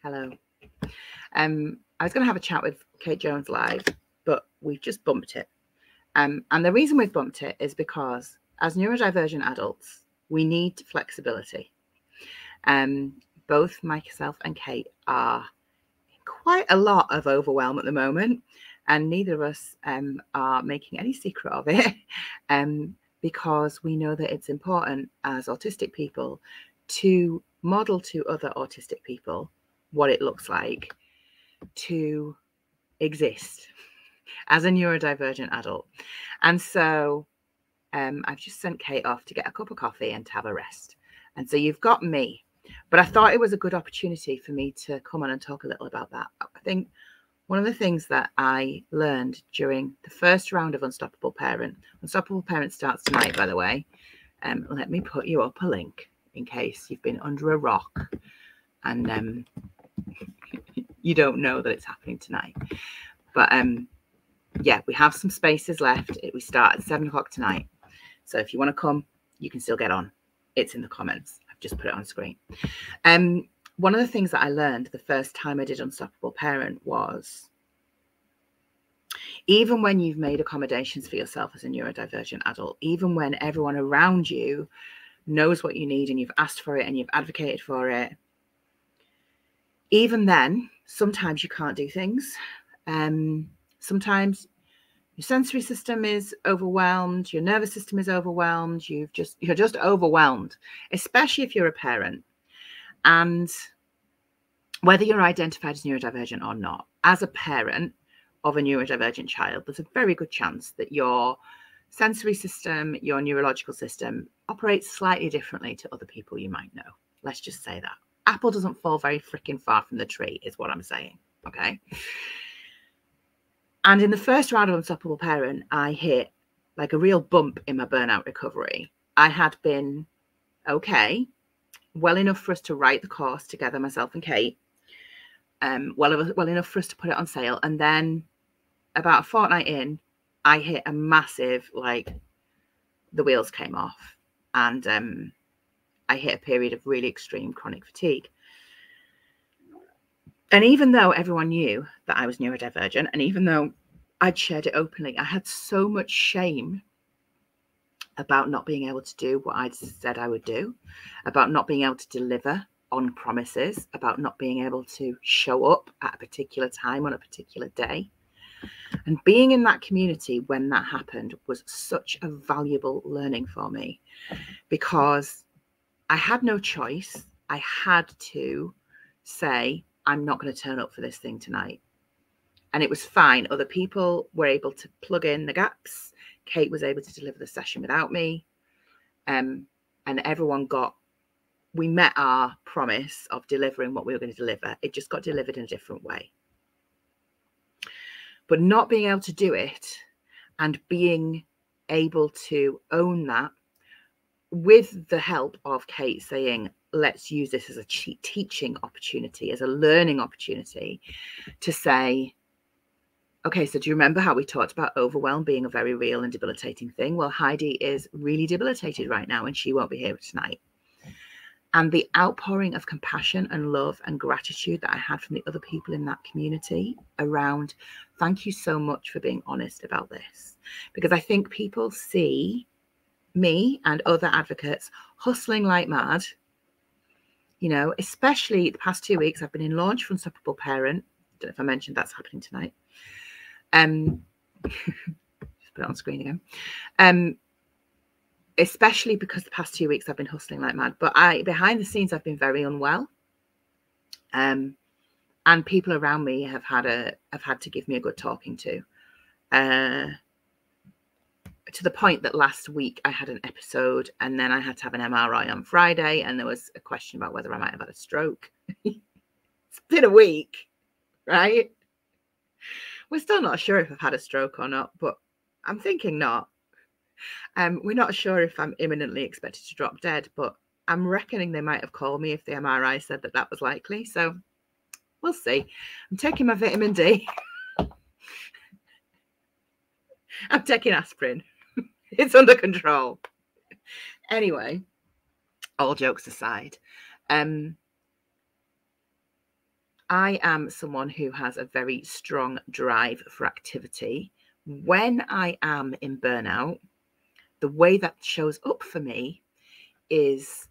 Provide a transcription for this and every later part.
Hello. I was going to have a chat with Kate Jones live, but we've just bumped it. And the reason we've bumped it is because as neurodivergent adults, we need flexibility. Both myself and Kate are in quite a lot of overwhelm at the moment, and neither of us are making any secret of it, because we know that it's important as autistic people to model to other autistic people what it looks like to exist as a neurodivergent adult. And so I've just sent Kate off to get a cup of coffee and to have a rest. And so you've got me. But I thought it was a good opportunity for me to come on and talk a little about that. I think one of the things that I learned during the first round of Unstoppable Parent starts tonight, by the way. Let me put you up a link in case you've been under a rock and you don't know that it's happening tonight. But yeah, we have some spaces left. We start at 7 o'clock tonight. So if you want to come, you can still get on. It's in the comments. I've just put it on screen. One of the things that I learned the first time I did Unstoppable Parent was, even when you've made accommodations for yourself as a neurodivergent adult, even when everyone around you knows what you need and you've asked for it and you've advocated for it, even then, sometimes you can't do things. Sometimes your sensory system is overwhelmed, your nervous system is overwhelmed, you're just overwhelmed, especially if you're a parent. And whether you're identified as neurodivergent or not, as a parent of a neurodivergent child, there's a very good chance that your sensory system, your neurological system operates slightly differently to other people you might know. Let's just say that. Apple doesn't fall very freaking far from the tree, is what I'm saying. Okay. And in the first round of Unstoppable Parent, I hit like a real bump in my burnout recovery. I had been okay, well enough for us to write the course together, myself and Kate, well enough for us to put it on sale. And then about a fortnight in, I hit a massive, like, the wheels came off. And I hit a period of really extreme chronic fatigue. And even though everyone knew that I was neurodivergent, and even though I'd shared it openly, I had so much shame about not being able to do what I'd said I would do, about not being able to deliver on promises, about not being able to show up at a particular time on a particular day. And being in that community when that happened was such a valuable learning for me, because I had no choice. I had to say, I'm not going to turn up for this thing tonight. And it was fine. Other people were able to plug in the gaps. Kate was able to deliver the session without me. And everyone we met our promise of delivering what we were going to deliver. It just got delivered in a different way. But not being able to do it and being able to own that, with the help of Kate saying, let's use this as a teaching opportunity, as a learning opportunity, to say, okay, so do you remember how we talked about overwhelm being a very real and debilitating thing? Well, Heidi is really debilitated right now and she won't be here tonight. And the outpouring of compassion and love and gratitude that I had from the other people in that community around, thank you so much for being honest about this. Because I think people see me and other advocates hustling like mad, you know, especially the past 2 weeks. I've been in launch for Unstoppable Parent. Don't know if I mentioned that's happening tonight. Just put it on screen again. Especially because the past 2 weeks I've been hustling like mad, but behind the scenes I've been very unwell. And people around me have had to give me a good talking to the point that last week I had an episode and then I had to have an MRI on Friday, and there was a question about whether I might have had a stroke. It's been a week, right? We're still not sure if I've had a stroke or not, but I'm thinking not. We're not sure if I'm imminently expected to drop dead, but I'm reckoning they might have called me if the MRI said that was likely. So we'll see. I'm taking my vitamin D. I'm taking aspirin. It's under control. Anyway, all jokes aside, I am someone who has a very strong drive for activity. When I am in burnout, the way that shows up for me is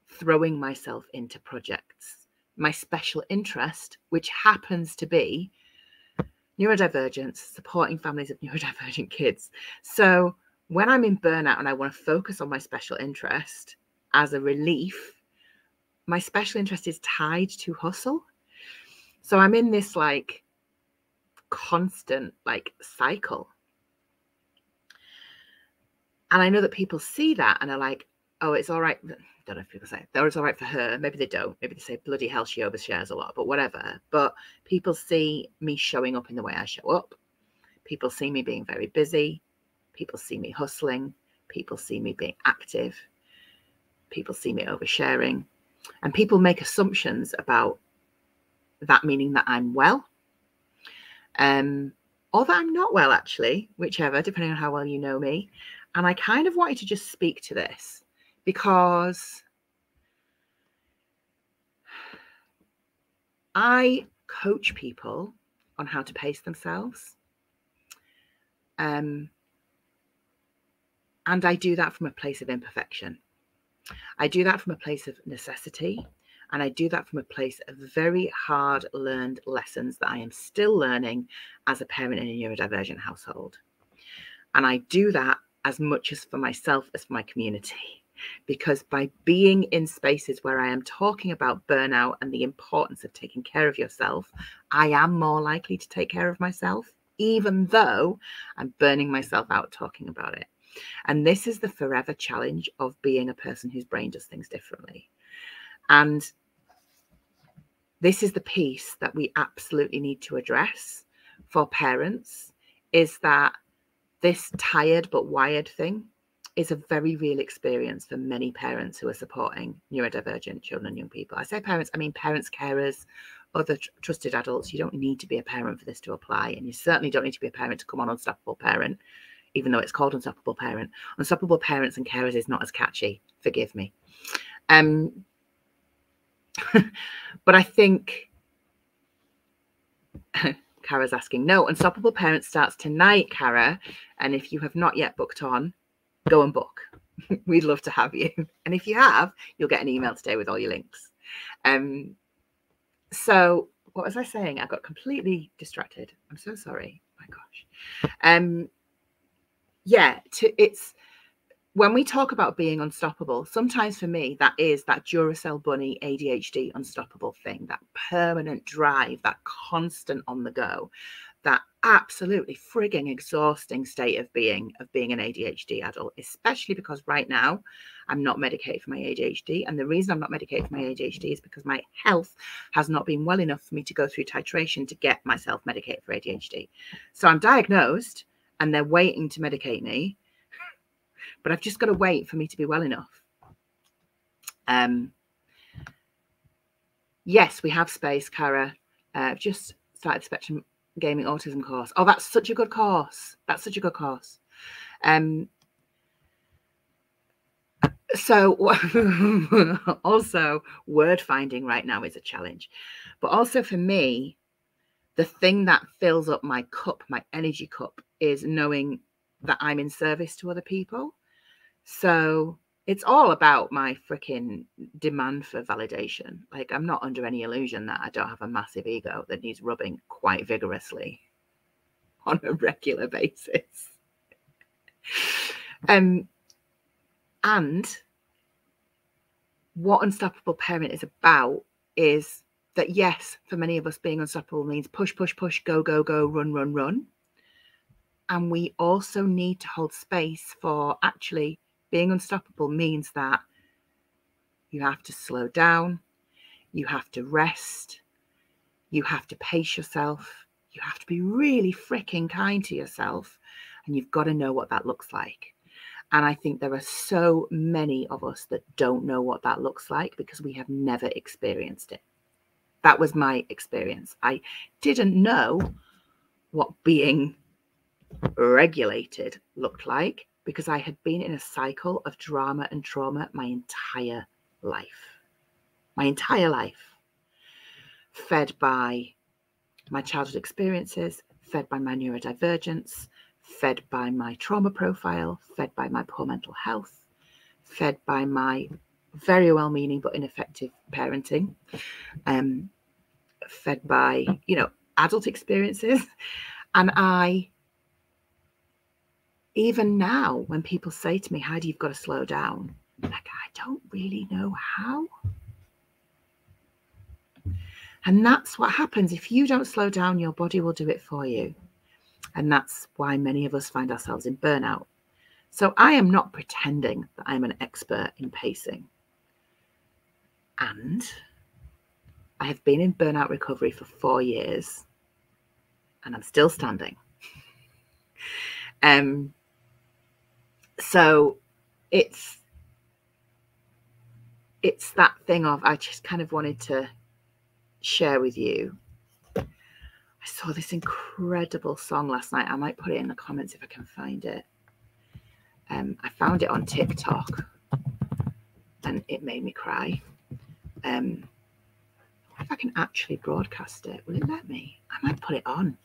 throwing myself into projects. My special interest, which happens to be neurodivergence, supporting families of neurodivergent kids. So when I'm in burnout and I want to focus on my special interest as a relief, my special interest is tied to hustle. So I'm in this like constant like cycle. And I know that people see that and are like, oh, it's all right. I don't know if people say it's all right for her. Maybe they don't. Maybe they say, bloody hell, she overshares a lot, but whatever. But people see me showing up in the way I show up. People see me being very busy. People see me hustling. People see me being active. People see me oversharing. And people make assumptions about that, meaning that I'm well. Or that I'm not well, actually, whichever, depending on how well you know me. And I kind of wanted to just speak to this because I coach people on how to pace themselves. And I do that from a place of imperfection. I do that from a place of necessity. And I do that from a place of very hard learned lessons that I am still learning as a parent in a neurodivergent household. And I do that as much as for myself as for my community, because by being in spaces where I am talking about burnout and the importance of taking care of yourself, I am more likely to take care of myself, even though I'm burning myself out talking about it. And this is the forever challenge of being a person whose brain does things differently. And this is the piece that we absolutely need to address for parents, is that this tired but wired thing is a very real experience for many parents who are supporting neurodivergent children and young people. I say parents, I mean parents, carers, other trusted adults. You don't need to be a parent for this to apply. And you certainly don't need to be a parent to come on Unstoppable Parent, even though it's called Unstoppable Parent. Unstoppable Parents and Carers is not as catchy. Forgive me. But I think Kara's asking, no, Unstoppable Parent starts tonight, Kara. And if you have not yet booked on, go and book. We'd love to have you. And if you have, you'll get an email today with all your links. So what was I saying? I got completely distracted. I'm so sorry. My gosh. It's when we talk about being unstoppable, sometimes for me, that is that Duracell bunny ADHD unstoppable thing, that permanent drive, that constant on the go, that absolutely frigging exhausting state of being an ADHD adult, especially because right now I'm not medicated for my ADHD. And the reason I'm not medicated for my ADHD is because my health has not been well enough for me to go through titration to get myself medicated for ADHD. So I'm diagnosed and they're waiting to medicate me. But I've just got to wait for me to be well enough. Yes, we have space, Cara. I've just started the Spectrum Gaming Autism course. Oh, that's such a good course. That's such a good course. So also word finding right now is a challenge. But also for me, the thing that fills up my cup, my energy cup, is knowing that I'm in service to other people. So it's all about my freaking demand for validation. Like, I'm not under any illusion that I don't have a massive ego that needs rubbing quite vigorously on a regular basis. And what Unstoppable Parent is about is that, yes, for many of us, being unstoppable means push, push, push, go, go, go, run, run, run. And we also need to hold space for actually being unstoppable means that you have to slow down, you have to rest, you have to pace yourself, you have to be really freaking kind to yourself, and you've got to know what that looks like. And I think there are so many of us that don't know what that looks like because we have never experienced it. That was my experience. I didn't know what being regulated looked like because I had been in a cycle of drama and trauma my entire life. fed by my childhood experiences, fed by my neurodivergence, fed by my trauma profile, fed by my poor mental health, fed by my very well-meaning but ineffective parenting, fed by, adult experiences. And even now, when people say to me, Heidi, you've got to slow down, like, I don't really know how. And that's what happens. If you don't slow down, your body will do it for you. And that's why many of us find ourselves in burnout. So I am not pretending that I'm an expert in pacing. And I have been in burnout recovery for 4 years, and I'm still standing. So it's that thing of, I just kind of wanted to share with you. I saw this incredible song last night. I might put it in the comments if I can find it. I found it on TikTok and it made me cry. If I can actually broadcast it, will it let me? I might put it on.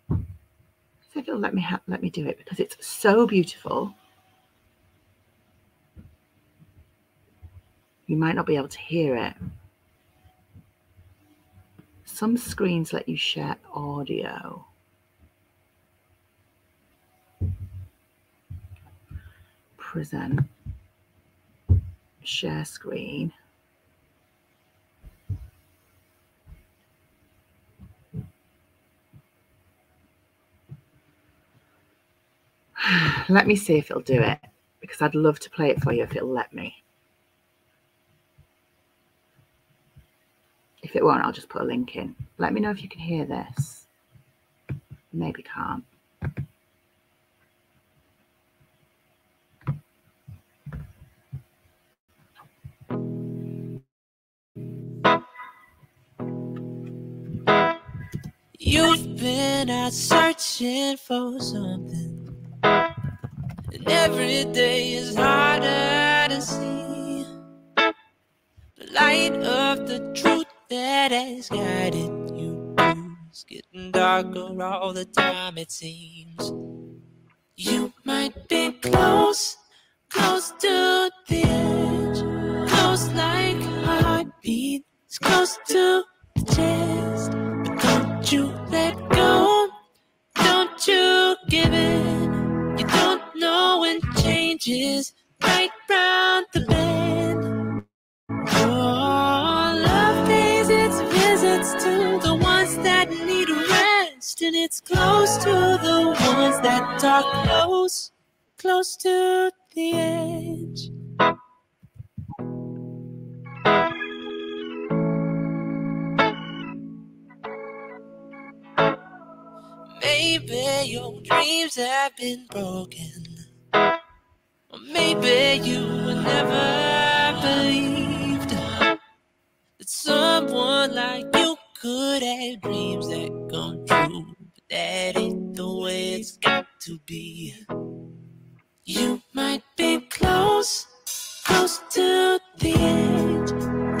So if it'll let me do it, because it's so beautiful. You might not be able to hear it. Some screens let you share audio. Present. Share screen. Let me see if it'll do it, because I'd love to play it for you if it'll let me. If it won't, I'll just put a link in. Let me know if you can hear this. Maybe can't. You've been out searching for something, and every day is harder to see the light of the truth that has guided you. It's getting darker all the time, it seems. You might be close to the edge, close like a heartbeat, it's close to the chest. But don't you let go, don't you give in. You don't know when change is right round the bend. Oh, love pays its visits to the ones that need rest, and it's close to the ones that are close to the edge. Maybe your dreams have been broken, or maybe you never believed that someone like you could have dreams that come true. But that ain't the way it's got to be. You might be close to the edge,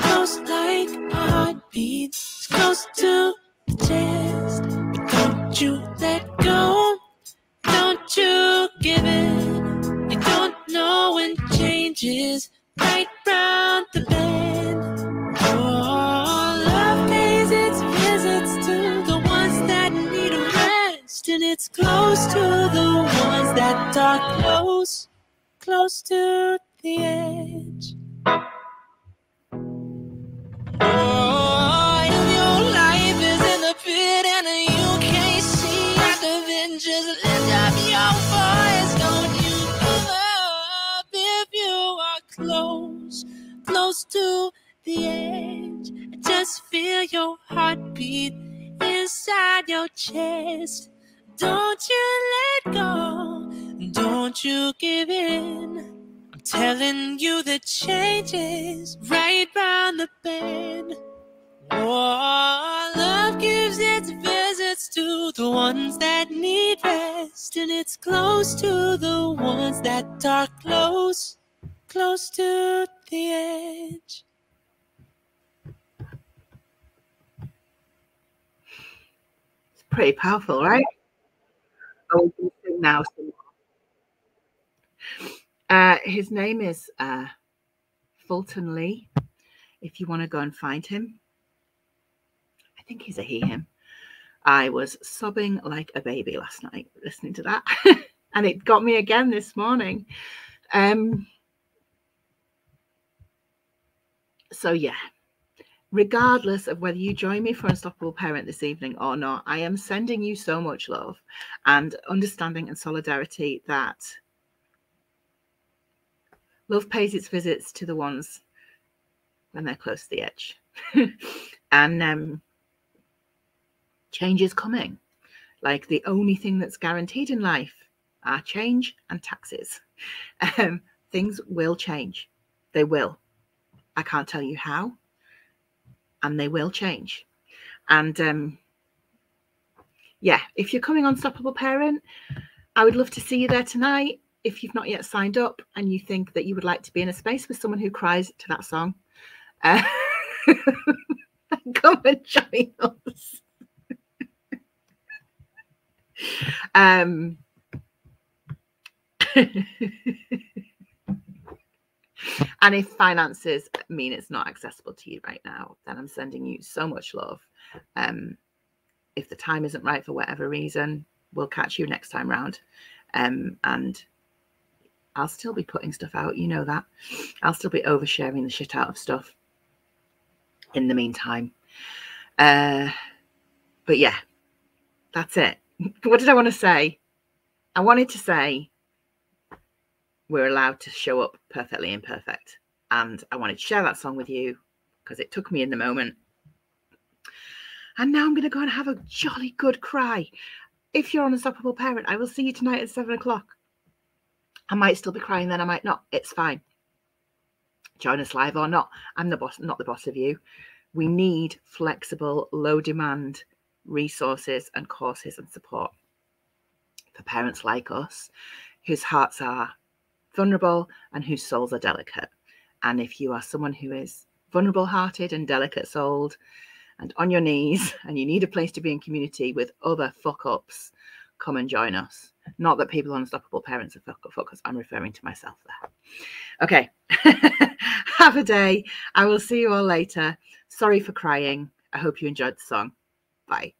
close like a heartbeat, it's close to the chest. But don't you let go, don't you give in. You don't know when change is right round the bend. Oh, love pays its visits to the ones that need a rest, and it's close to the ones that are close to the edge. Oh, if your life is in the pit and you can't see out of it, just lift up your voice. Don't you give up if you are close to the edge. Just feel your heartbeat inside your chest. Don't you let go, don't you give in. I'm telling you the change is right round the bend. Oh, love gives its visits to the ones that need rest, and it's close to the ones that are close to the edge. Pretty powerful, right? Oh, we can sing now. His name is Fulton Lee. If you want to go and find him, I think he's a he, him. I was sobbing like a baby last night listening to that. And it got me again this morning. So yeah, regardless of whether you join me for Unstoppable Parent this evening or not, I am sending you so much love and understanding and solidarity that love pays its visits to the ones when they're close to the edge. And change is coming. Like, the only thing that's guaranteed in life are change and taxes. Things will change. They will. I can't tell you how. And they will change. And yeah, if you're coming on Unstoppable Parent, I would love to see you there tonight. If you've not yet signed up and you think that you would like to be in a space with someone who cries to that song, come and join us. And if finances mean it's not accessible to you right now, then I'm sending you so much love. If the time isn't right for whatever reason, we'll catch you next time round. And I'll still be putting stuff out, you know that. I'll still be oversharing the shit out of stuff in the meantime. But yeah, that's it. What did I want to say? I wanted to say we're allowed to show up perfectly imperfect. And I wanted to share that song with you because it took me in the moment. And now I'm going to go and have a jolly good cry. If you're on Unstoppable Parent, I will see you tonight at 7 o'clock. I might still be crying then, I might not. It's fine. Join us live or not. I'm the boss, not the boss of you. We need flexible, low demand resources and courses and support for parents like us whose hearts are vulnerable and whose souls are delicate. And if you are someone who is vulnerable hearted and delicate souled and on your knees and you need a place to be in community with other fuck ups, come and join us. Not that people on Unstoppable Parents are fuck ups. I'm referring to myself there. Okay. Have a day. I will see you all later. Sorry for crying. I hope you enjoyed the song. Bye.